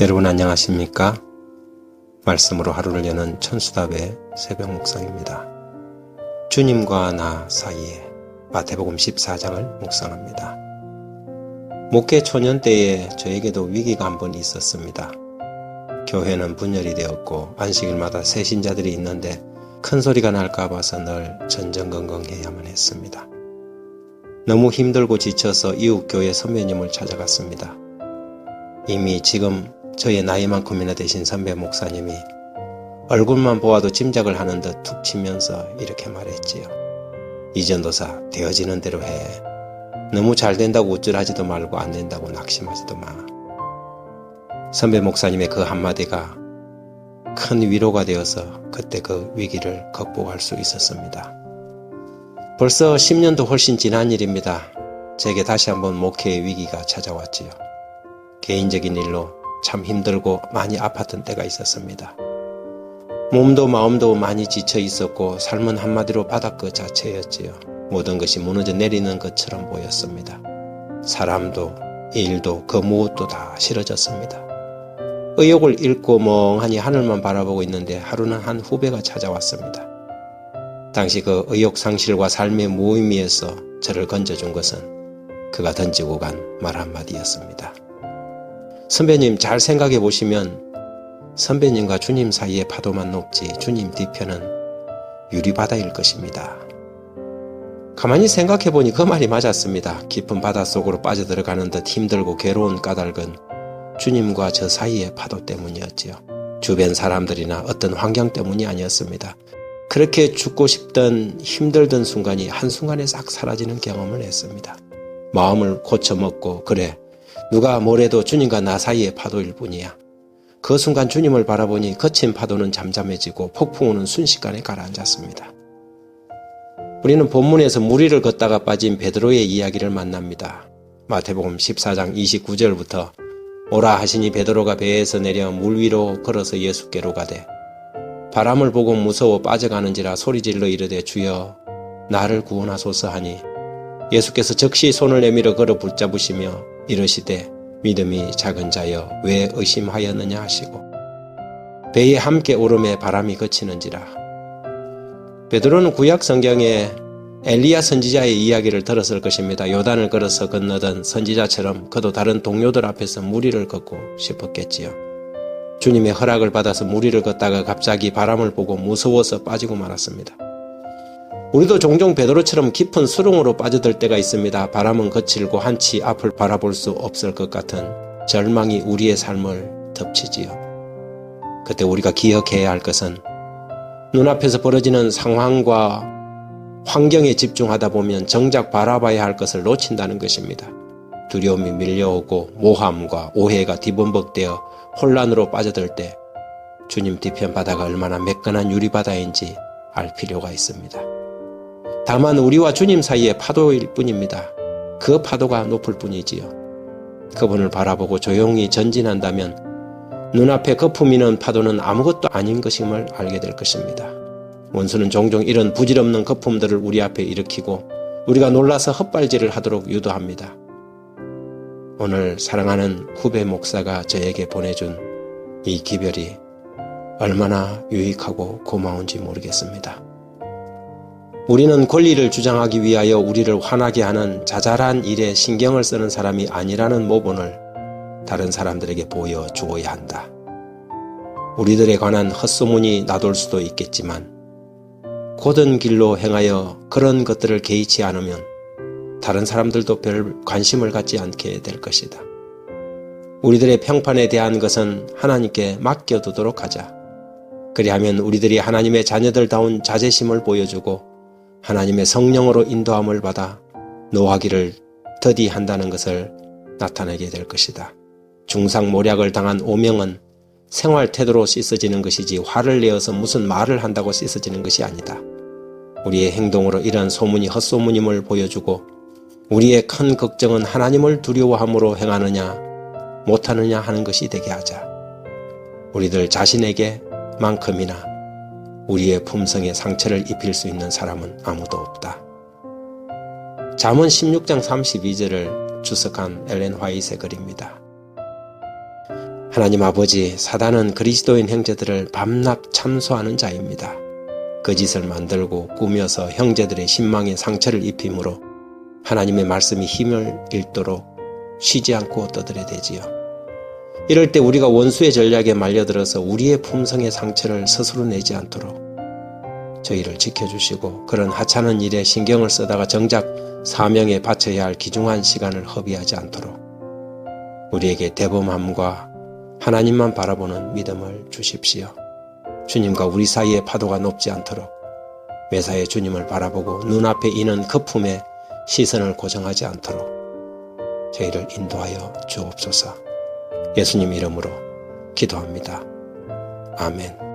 여러분 안녕하십니까? 말씀으로 하루를 여는 천수답의 새벽 묵상입니다. 주님과 나 사이에 마태복음 14장을 묵상합니다. 목회 초년 때에 저에게도 위기가 한 번 있었습니다. 교회는 분열이 되었고 안식일마다 새 신자들이 있는데 큰 소리가 날까 봐서 늘 전전긍긍해야만 했습니다. 너무 힘들고 지쳐서 이웃교회 선배님을 찾아갔습니다. 이미 지금 저의 나이만큼이나 되신 선배 목사님이 얼굴만 보아도 짐작을 하는 듯 툭 치면서 이렇게 말했지요. 이전도사 되어지는 대로 해. 너무 잘 된다고 우쭐하지도 말고 안 된다고 낙심하지도 마. 선배 목사님의 그 한마디가 큰 위로가 되어서 그때 그 위기를 극복할 수 있었습니다. 벌써 10년도 훨씬 지난 일입니다. 제게 다시 한번 목회의 위기가 찾아왔지요. 개인적인 일로 참 힘들고 많이 아팠던 때가 있었습니다. 몸도 마음도 많이 지쳐 있었고 삶은 한마디로 바닥 그 자체였지요. 모든 것이 무너져 내리는 것처럼 보였습니다. 사람도 일도 그 무엇도 다 싫어졌습니다. 의욕을 잃고 멍하니 하늘만 바라보고 있는데 하루는 한 후배가 찾아왔습니다. 당시 그 의욕 상실과 삶의 무의미에서 저를 건져준 것은 그가 던지고 간 말 한마디였습니다. 선배님 잘 생각해 보시면 선배님과 주님 사이의 파도만 높지 주님 뒤편은 유리바다일 것입니다. 가만히 생각해 보니 그 말이 맞았습니다. 깊은 바닷속으로 빠져들어가는 듯 힘들고 괴로운 까닭은 주님과 저 사이의 파도 때문이었지요. 주변 사람들이나 어떤 환경 때문이 아니었습니다. 그렇게 죽고 싶던 힘들던 순간이 한순간에 싹 사라지는 경험을 했습니다. 마음을 고쳐먹고 그래 누가 뭐래도 주님과 나 사이의 파도일 뿐이야. 그 순간 주님을 바라보니 거친 파도는 잠잠해지고 폭풍우는 순식간에 가라앉았습니다. 우리는 본문에서 물 위를 걷다가 빠진 베드로의 이야기를 만납니다. 마태복음 14장 29절부터 오라 하시니 베드로가 배에서 내려 물 위로 걸어서 예수께로 가되 바람을 보고 무서워 빠져가는지라 소리질러 이르되 주여 나를 구원하소서 하니 예수께서 즉시 손을 내밀어 걸어 붙잡으시며 이르시되 믿음이 작은 자여 왜 의심하였느냐 하시고 배에 함께 오름에 바람이 그치는지라. 베드로는 구약 성경에 엘리야 선지자의 이야기를 들었을 것입니다. 요단을 걸어서 건너던 선지자처럼 그도 다른 동료들 앞에서 물 위를 걷고 싶었겠지요. 주님의 허락을 받아서 물 위를 걷다가 갑자기 바람을 보고 무서워서 빠지고 말았습니다. 우리도 종종 베드로처럼 깊은 수렁으로 빠져들 때가 있습니다. 바람은 거칠고 한치 앞을 바라볼 수 없을 것 같은 절망이 우리의 삶을 덮치지요. 그때 우리가 기억해야 할 것은 눈앞에서 벌어지는 상황과 환경에 집중하다 보면 정작 바라봐야 할 것을 놓친다는 것입니다. 두려움이 밀려오고 모함과 오해가 뒤범벅되어 혼란으로 빠져들 때 주님 뒤편 바다가 얼마나 매끈한 유리바다인지 알 필요가 있습니다. 다만 우리와 주님 사이의 파도일 뿐입니다. 그 파도가 높을 뿐이지요. 그분을 바라보고 조용히 전진한다면 눈앞에 거품이는 파도는 아무것도 아닌 것임을 알게 될 것입니다. 원수는 종종 이런 부질없는 거품들을 우리 앞에 일으키고 우리가 놀라서 헛발질을 하도록 유도합니다. 오늘 사랑하는 후배 목사가 저에게 보내준 이 기별이 얼마나 유익하고 고마운지 모르겠습니다. 우리는 권리를 주장하기 위하여 우리를 화나게 하는 자잘한 일에 신경을 쓰는 사람이 아니라는 모본을 다른 사람들에게 보여주어야 한다. 우리들에 관한 헛소문이 나돌 수도 있겠지만 곧은 길로 행하여 그런 것들을 개의치 않으면 다른 사람들도 별 관심을 갖지 않게 될 것이다. 우리들의 평판에 대한 것은 하나님께 맡겨두도록 하자. 그리하면 우리들이 하나님의 자녀들다운 자제심을 보여주고 하나님의 성령으로 인도함을 받아 노하기를 더디한다는 것을 나타내게 될 것이다. 중상모략을 당한 오명은 생활 태도로 씻어지는 것이지 화를 내어서 무슨 말을 한다고 씻어지는 것이 아니다. 우리의 행동으로 이러한 소문이 헛소문임을 보여주고 우리의 큰 걱정은 하나님을 두려워함으로 행하느냐 못하느냐 하는 것이 되게 하자. 우리들 자신에게만큼이나 우리의 품성에 상처를 입힐 수 있는 사람은 아무도 없다. 잠언 16장 32절을 주석한 엘렌 화이트의 글입니다. 하나님 아버지, 사단은 그리스도인 형제들을 밤낮 참소하는 자입니다. 거짓을 만들고 꾸며서 형제들의 신망에 상처를 입힘으로 하나님의 말씀이 힘을 잃도록 쉬지 않고 떠들어대지요. 이럴 때 우리가 원수의 전략에 말려들어서 우리의 품성의 상처를 스스로 내지 않도록 저희를 지켜주시고, 그런 하찮은 일에 신경을 쓰다가 정작 사명에 바쳐야 할 귀중한 시간을 허비하지 않도록 우리에게 대범함과 하나님만 바라보는 믿음을 주십시오. 주님과 우리 사이의 파도가 높지 않도록 매사에 주님을 바라보고 눈앞에 있는 거품에 시선을 고정하지 않도록 저희를 인도하여 주옵소서. 예수님 이름으로 기도합니다. 아멘.